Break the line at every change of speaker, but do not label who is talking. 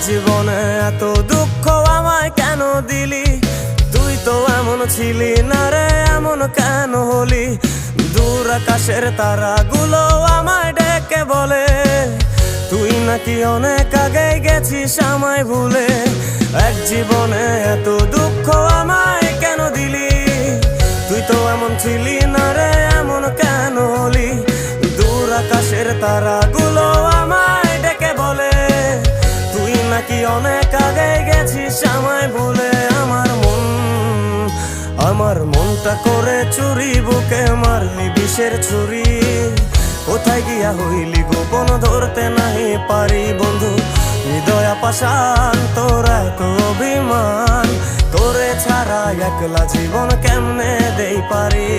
জীবনে এত দুঃখ আমায় কেন দিলি? তুই তো এমন ছিলি না রে, এমন কেন হলি? দূর আকাশের তারাগুলো আমায় ডেকে বলে তুই নাকি অনেক আগে গেছিস আমায় ভুলে। এক জীবনে এত দুঃখ আমায় কেন দিলি? তুই তো এমন ছিলি না রে, এমন কেন হলি? দূর আকাশের তারাগুলো আমায় ডেকে বলে তুই নাকি অনেক আগে গেছিস আমায় ভুলে। আমার মনটা করে চুরি, বুকে মারলি বিষের ছুরি। কোথায় গিয়া হইলি গোপন ধরতে নাহি পারি বন্ধু। হৃদয় পাষাণ তোর এত অভিমান, তোরে ছাড়া একলা জীবন কেমনে দেই পারি?